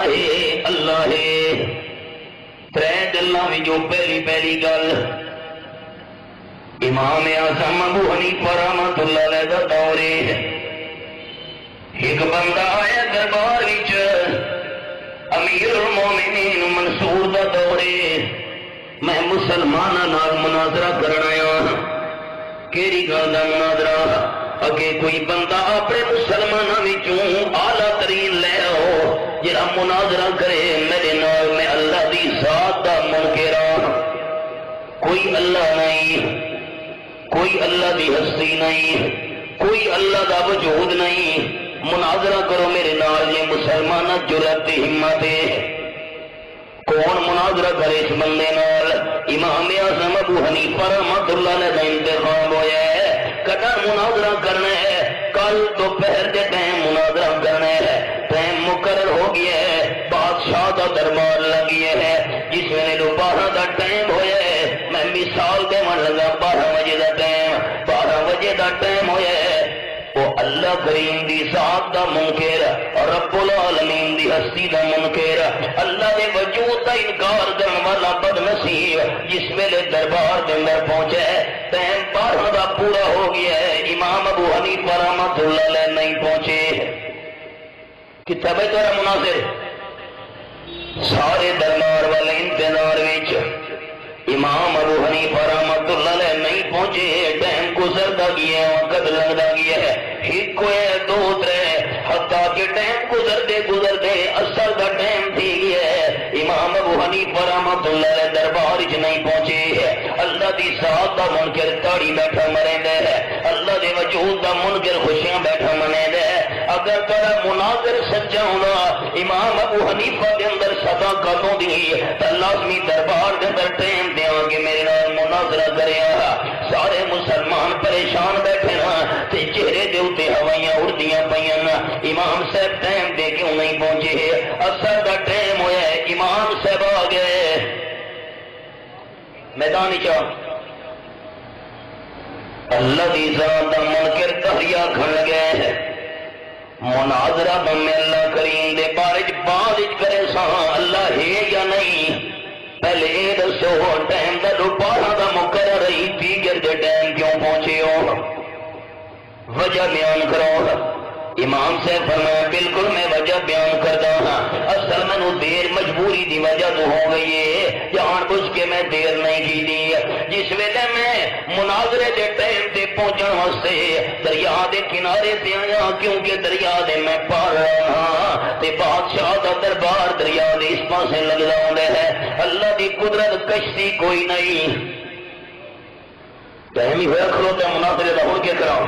اللہ ہے اللہ ہے۔ ترے گلاں وچوں پہلی گل امام اعظم ابو حنیفہ رحمۃ اللہ علیہ دا دور ہے۔ ایک بندہ آیا دربار وچ، امیر المومنین منصور دا دور ہے، میں مسلماناں نال مناظرہ کرنا آیا۔ کیڑی گل دا مناظرہ؟ اگے کوئی بندہ اپنے مسلماناں وچوں اعلیٰ ترین لے آؤ جڑا مناظرہ کرے میرے نال، میں اللہ دی ذات دا منکر ہاں۔ کوئی اللہ نہیں، کوئی اللہ دی ہستی نہیں، کوئی اللہ دا وجود نہیں، مناظرہ کرو میرے نال یہ مسلمانہ جرأت تے ہمت ہے۔ کون مناظرہ کرے اس بندے نال؟ امام اعظم ابو حنیفہ رحمۃ اللہ علیہ کا انتخاب ہویا ہے۔ کدھر مناظرہ کرنا ہے؟ کل دوپہر کے ٹائم مناظرہ کرنا ہے۔ ٹائم مقرر ہو گیا ہے، بادشاہ کا دربار لگیا ہے۔ جس ویلے 12 کا ٹائم ہویا ہے، میں مثال دیون لگا 12 بجے کا ٹائم، 12 بجے کا ٹائم ہویا ہے۔ وہ اللہ کریم دی ذات دا منکر اور رب العالمین دی ہستی دا منکر، اللہ دے وجود دا انکار کرنے والا بد نصیب جس ویلے دربار دے اندر پہنچا ہے، ٹائم 12 دا پورا ہو گیا ہے، امام ابو حنیفہ رحمۃ اللہ علیہ نہیں پہنچے۔ کتنا بھائی تیرا مناظر؟ سارے دربار والے انتظار وچ، امام ابو حنیفہ رحمۃ اللہ علیہ نہیں پہنچے۔ ٹائم گزرتا گیا، وقت لگتا گیا ہے، ایک کوئی دو ترے، حتیٰ کہ ٹائم گزرتے اثر کا ٹائم تھی گیا ہے۔ امام ابو حنیفہ رحمۃ اللہ علیہ دربار وچ نہیں پہنچے۔ اللہ دی ذات دا منکر تاڑی بیٹھا مریندا ہے، اللہ دے وجود دا منکر خوشیاں بیٹھا منیندا ہے۔ اگر تیرا مناظر سچا ہونا، امام ابو حنیفہ دے اندر صداقت ہوندی تے لازمی دربار دے اندر ٹائم دیاں کہ میرے نال مناظرہ کریا۔ سارے مسلمان پریشان بیٹھے نا تے چہرے دے اوتے ہوائیاں اڑدیاں پیاں نا۔ امام صاحب ٹائم دے کیوں نہیں پہنچے؟ اثر دا ٹائم ہویا ہے، امام صاحب آ گئے میدان چ۔ اللہ دی ذات دا منکر کہریا کھڑ گئے، مناظرہ میں اللہ کریم دے بارے بعد کرے سا اللہ ہے یا نہیں؟ پہلے یہ دسو ٹائم دا 12 کا مقرر رہی فیگر دے ٹائم کیوں پہنچے ہو؟ وجہ بیان کرو۔ امام صاحب فرمایا بالکل میں وجہ بیان کرتا ہاں، اصل میں دیر مجبوری دی وجہ تو ہو گئی ہے، جان بوجھ کے میں دیر نہیں کی دی۔ جس ویلے میں مناظرے دے ٹائم تے پہنچن واسطے دریا دے کنارے تے آیا، کیونکہ دریا دے میں پار رہا ہاں تے بادشاہ دا دربار دریا دے اس پاسے لگدا ہوندا ہے۔ اللہ دی قدرت کشتی کوئی نہیں، ٹائم ہی ہویا کھلوتا مناظرے دا، ہن کیا کراں؟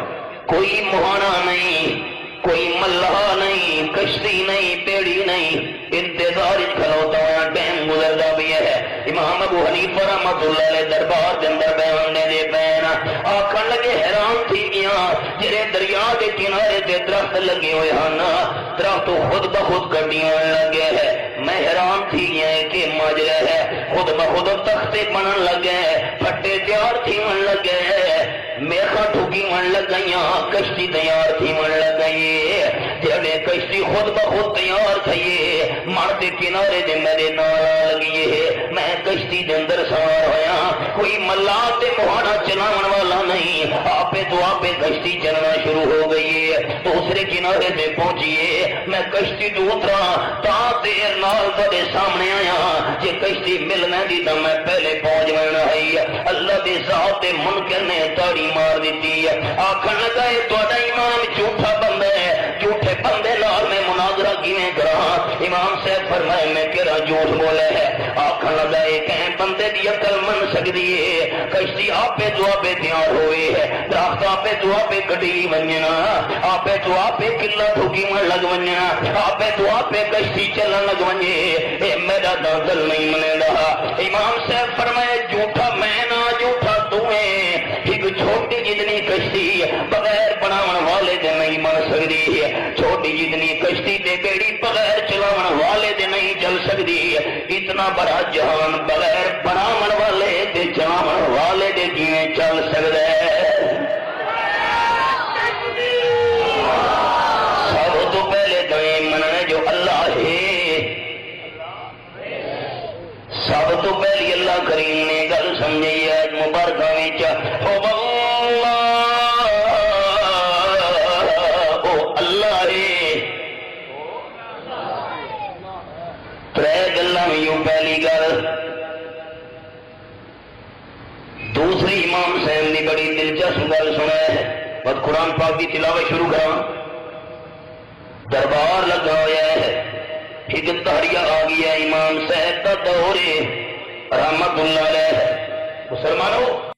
کوئی مہانا نہیں، کوئی ملہ نہیں، کشتی نہیں، پیڑی نہیں، انتظار کھلوتا ہوا ٹائم گزرتا بھی ہے۔ امام ابو حنیفہ رحمۃ اللہ علیہ دربار کے اندر بیان دے پین آکھن لگے حیران تھی گیا، جڑے دریا کے کنارے تے درخت لگے ہوئے ہیں، درخت خود بخود کٹیاں لگے ہے۔ میں حیران تھی گیا کہ ماجرا ہے، خود بخود تختے بنن لگے، پھٹے تیار تھی من لگے، میخا ٹھوکی من لگ گئیاں، کشتی تیار تھی من لگ گئی۔ جڑے کشتی خود بخود تیار تھئیے، مرد کنارے دے میرے نال لگیے، میں کشتی دے اندر سوار ہویا، کوئی ملاح تے مہانا چلاون والا نہیں، آپے تو آپے کشتی چلنا شروع ہو گئی ہے۔ دوسرے کنارے تے پہنچیے، میں کشتی تو اترا، تا دیر نال تھوڑے سامنے آیا، جے کشتی ملنے دی تو میں پہلے پہنچ جانا ہے۔ اللہ دی ذات دے منکر نے تاڑی مار دیتی ہے، آکھن لگا اے تہاڈا امام جھوٹا بندہ ہے، جھوٹے بندے نال میں مناظرہ کیویں کراں؟ امام صاحب فرمائے میں کہڑا جھوٹ بولے ہے؟ آکھن لگا اے کہیں بندے دی عقل من سکدی ہے، کشتی آپے تو آپے تیار ہوئے ہے، درخت آپے تو آپے کٹی ونجنا، آپے تو آپے کلا ٹھوکی من لگ ونجنا، آپے تو آپے کشتی چلن لگ ونجے، اے میرا دل نہیں منے رہا۔ امام صاحب فرمائے جھوٹا میں نہ جھوٹا تو ہے، ایک چھوٹی جتنی کشتی بغیر بناون والے دے نہیں بن سکتی ہے، چھوٹی جتنی کشتی تے بیڑی بغیر چلاون والے دے نہیں چل سکتی، اتنا بڑا جہان بغیر بناون والے تے چلاون والے دے کیویں چل سکدا ہے؟ سب تو پہلے تو یہ مننا جو اللہ ہے، پہلی گل دوسری امام صاحب نے بڑی دلچسپ گل سنا ہے بس قرآن پاک کی تلاوت شروع کرا دربار لگا ہوا ہے ایک تہریہ آ گیا امام صاحب کا دور رحمت اللہ علیہ مسلمانوں